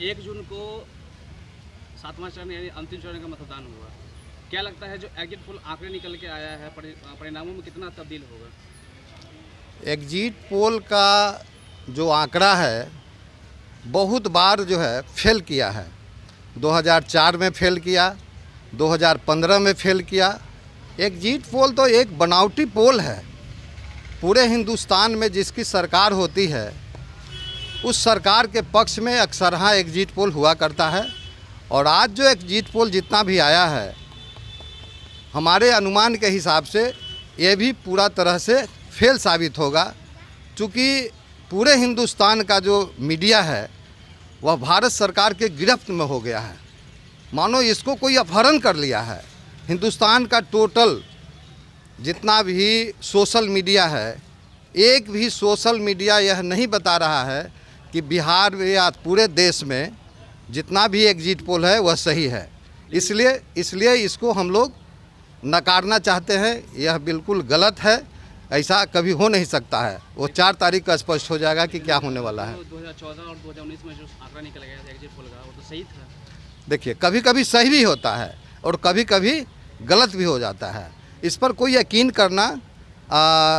1 जून को 7वां चरण यानी अंतिम चरण का मतदान हुआ। क्या लगता है जो एग्जिट पोल आंकड़े निकल के आया है परिणामों में कितना तब्दील होगा? एग्जिट पोल का जो आंकड़ा है बहुत बार जो है फेल किया है। 2004 में फेल किया, 2015 में फेल किया। एग्जिट पोल तो एक बनावटी पोल है। पूरे हिंदुस्तान में जिसकी सरकार होती है उस सरकार के पक्ष में अक्सरहा एग्जिट पोल हुआ करता है। और आज जो एग्जिट पोल जितना भी आया है हमारे अनुमान के हिसाब से ये भी पूरा तरह से फेल साबित होगा, क्योंकि पूरे हिंदुस्तान का जो मीडिया है वह भारत सरकार के गिरफ्त में हो गया है। मानो इसको कोई अपहरण कर लिया है। हिंदुस्तान का टोटल जितना भी सोशल मीडिया है, एक भी सोशल मीडिया यह नहीं बता रहा है कि बिहार में या पूरे देश में जितना भी एग्जिट पोल है वह सही है। इसलिए इसको हम लोग नकारना चाहते हैं। यह बिल्कुल गलत है, ऐसा कभी हो नहीं सकता है। वो 4 तारीख का स्पष्ट हो जाएगा कि क्या होने वाला है। 2014 और 2019 में जो आंकड़ा निकल गया था एग्जिट पोल का, वो तो सही था। देखिए, कभी कभी सही भी होता है और कभी कभी गलत भी हो जाता है। इस पर कोई यकीन करना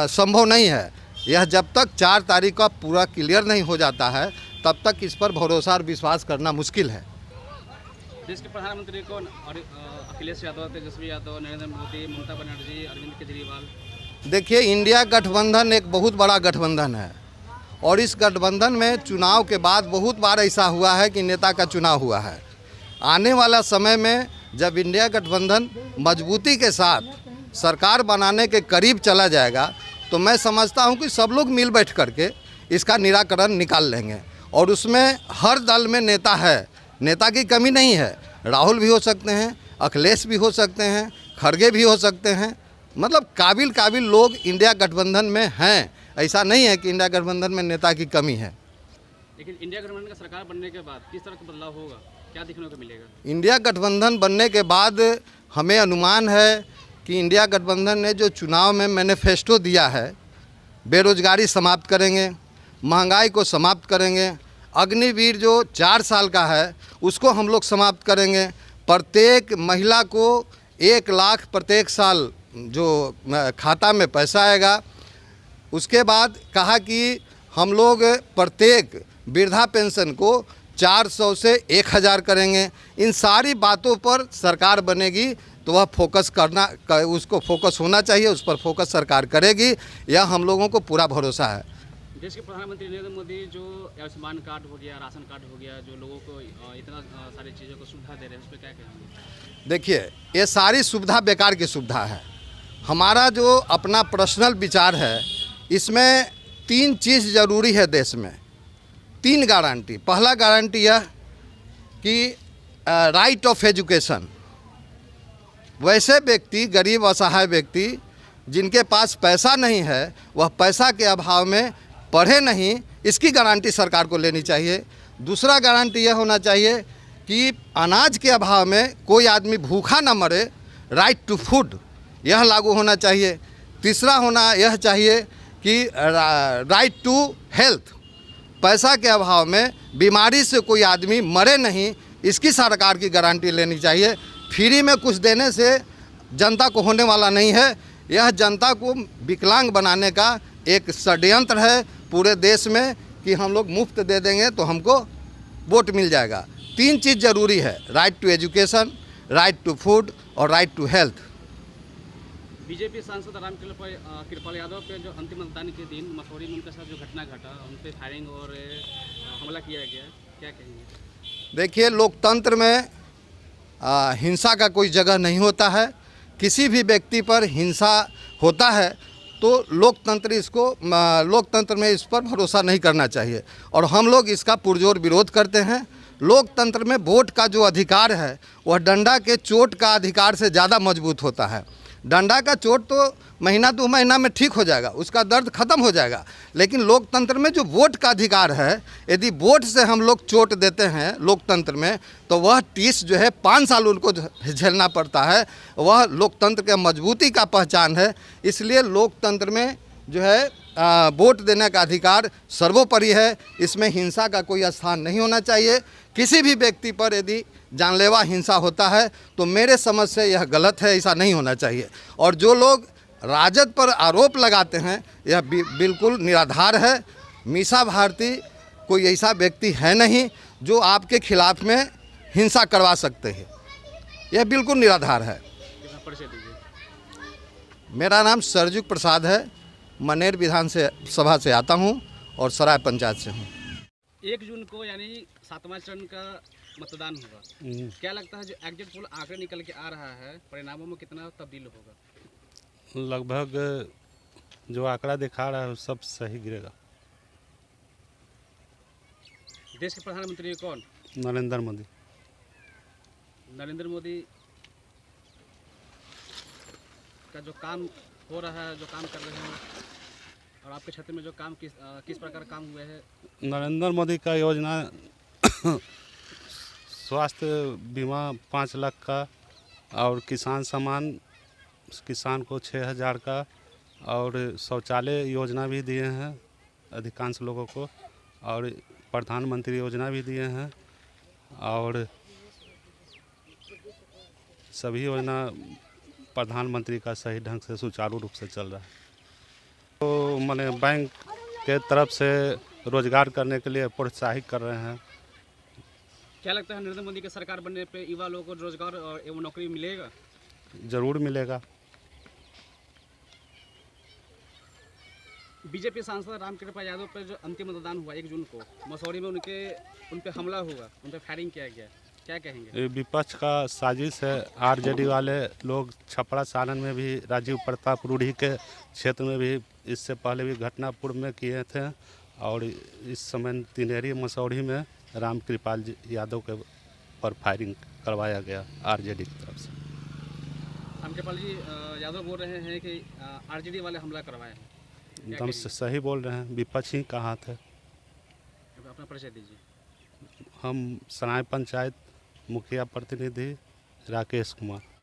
संभव नहीं है। यह जब तक 4 तारीख का पूरा क्लियर नहीं हो जाता है तब तक इस पर भरोसा और विश्वास करना मुश्किल है। देश के प्रधानमंत्री कौन? और अखिलेश यादव, तेजस्वी यादव, नरेंद्र मोदी, ममता बनर्जी, अरविंद केजरीवाल। देखिए, इंडिया गठबंधन एक बहुत बड़ा गठबंधन है और इस गठबंधन में चुनाव के बाद बहुत बार ऐसा हुआ है कि नेता का चुनाव हुआ है। आने वाला समय में जब इंडिया गठबंधन मजबूती के साथ सरकार बनाने के करीब चला जाएगा तो मैं समझता हूं कि सब लोग मिल बैठ करके इसका निराकरण निकाल लेंगे। और उसमें हर दल में नेता है, नेता की कमी नहीं है। राहुल भी हो सकते हैं, अखिलेश भी हो सकते हैं, खड़गे भी हो सकते हैं। मतलब काबिल लोग इंडिया गठबंधन में हैं। ऐसा नहीं है कि इंडिया गठबंधन में नेता की कमी है। लेकिन इंडिया गठबंधन का सरकार बनने के बाद किस तरह का बदलाव होगा, क्या देखने को मिलेगा? इंडिया गठबंधन बनने के बाद हमें अनुमान है कि इंडिया गठबंधन ने जो चुनाव में मैनिफेस्टो दिया है, बेरोजगारी समाप्त करेंगे, महंगाई को समाप्त करेंगे, अग्निवीर जो 4 साल का है उसको हम लोग समाप्त करेंगे, प्रत्येक महिला को 1 लाख प्रत्येक साल जो खाता में पैसा आएगा। उसके बाद कहा कि हम लोग प्रत्येक वृद्धा पेंशन को 400 से 1000 करेंगे। इन सारी बातों पर सरकार बनेगी तो वह उसको फोकस होना चाहिए, उस पर फोकस सरकार करेगी। यह हम लोगों को पूरा भरोसा है। देश के प्रधानमंत्री नरेंद्र मोदी जो आयुष्मान कार्ड हो गया, राशन कार्ड हो गया, जो लोगों को इतना सारी चीज़ों को सुविधा दे रहे हैं, उस पर क्या कहेंगे? देखिए, ये सारी सुविधा बेकार की सुविधा है। हमारा जो अपना पर्सनल विचार है, इसमें 3 चीज़ ज़रूरी है देश में, 3 गारंटी। पहला गारंटी यह कि राइट ऑफ एजुकेशन। वैसे व्यक्ति, गरीब असहाय व्यक्ति जिनके पास पैसा नहीं है, वह पैसा के अभाव में पढ़े नहीं, इसकी गारंटी सरकार को लेनी चाहिए। दूसरा गारंटी यह होना चाहिए कि अनाज के अभाव में कोई आदमी भूखा ना मरे, राइट टू फूड, यह लागू होना चाहिए। तीसरा होना यह चाहिए कि राइट टू हेल्थ, पैसा के अभाव में बीमारी से कोई आदमी मरे नहीं, इसकी सरकार की गारंटी लेनी चाहिए। फ्री में कुछ देने से जनता को होने वाला नहीं है। यह जनता को विकलांग बनाने का एक षड्यंत्र है पूरे देश में कि हम लोग मुफ्त दे देंगे तो हमको वोट मिल जाएगा। 3 चीज़ ज़रूरी है, right to education, right to food और राइट टू हेल्थ। बीजेपी सांसद कृपाल यादव पे जो अंतिम मतदान के दिन मसौरी में उनके साथ जो घटना घटा, उन पर फायरिंग और हमला किया गया, क्या कहेंगे? देखिए, लोकतंत्र में हिंसा का कोई जगह नहीं होता है। किसी भी व्यक्ति पर हिंसा होता है तो लोकतंत्र में इस पर भरोसा नहीं करना चाहिए और हम लोग इसका पुरजोर विरोध करते हैं। लोकतंत्र में वोट का जो अधिकार है वह डंडा के चोट का अधिकार से ज़्यादा मजबूत होता है। डंडा का चोट तो महीना 2 महीना में ठीक हो जाएगा, उसका दर्द खत्म हो जाएगा, लेकिन लोकतंत्र में जो वोट का अधिकार है, यदि वोट से हम लोग चोट देते हैं लोकतंत्र में तो वह 30 जो है 5 साल उनको झेलना पड़ता है। वह लोकतंत्र के मजबूती का पहचान है। इसलिए लोकतंत्र में जो है वोट देने का अधिकार सर्वोपरि है। इसमें हिंसा का कोई स्थान नहीं होना चाहिए। किसी भी व्यक्ति पर यदि जानलेवा हिंसा होता है तो मेरे समझ से यह गलत है, ऐसा नहीं होना चाहिए। और जो लोग राजद पर आरोप लगाते हैं यह बिल्कुल निराधार है। मीसा भारती कोई ऐसा व्यक्ति है नहीं जो आपके खिलाफ में हिंसा करवा सकते हैं, यह बिल्कुल निराधार है। परिचय दीजिए। मेरा नाम सरजुग प्रसाद है, मनेर विधान से सभा से आता हूं और सराय पंचायत से हूं। 1 जून को यानी 7वां चरण का मतदान होगा। क्या लगता है जो एग्जिट पोल आंकड़े निकल के आ रहा है, परिणामों में कितना तब्दील होगा? लगभग जो आंकड़ा दिखा रहा है वो सब सही गिरेगा। देश के प्रधानमंत्री कौन? नरेंद्र मोदी। नरेंद्र मोदी का जो काम हो रहा है, जो काम कर रहे हैं, और आपके क्षेत्र में जो काम किस प्रकार काम हुए हैं? नरेंद्र मोदी का योजना स्वास्थ्य बीमा 5 लाख का, और किसान सम्मान किसान को 6,000 का, और शौचालय योजना भी दिए हैं अधिकांश लोगों को, और प्रधानमंत्री योजना भी दिए हैं, और सभी योजना प्रधानमंत्री का सही ढंग से सुचारू रूप से चल रहा है। तो माने बैंक के तरफ से रोजगार करने के लिए प्रोत्साहित कर रहे हैं। क्या लगता है नरेंद्र मोदी की सरकार बनने पे युवा लोगों को रोजगार एवं नौकरी मिलेगा? जरूर मिलेगा। बीजेपी सांसद रामकृपाल यादव पर जो अंतिम मतदान हुआ 1 जून को मसौरी में, उन पे हमला हुआ, उन पे फायरिंग किया गया, क्या कहेंगे? ये विपक्ष का साजिश है। आरजेडी वाले लोग छपरा सारण में भी, राजीव प्रताप रूढ़ी के क्षेत्र में भी इससे पहले भी घटना पूर्व में किए थे, और इस समय तिनेरी मसौरी में रामकृपाल यादव के पर फायरिंग करवाया गया आरजेडी की तरफ से। रामकृपाल जी यादव बोल रहे हैं कि आरजेडी वाले हमला करवाए हैं। एकदम से सही बोल रहे हैं, विपक्ष ही का हाथ है। अपना परिचय दीजिए। हम सराय पंचायत मुखिया प्रतिनिधि राकेश कुमार।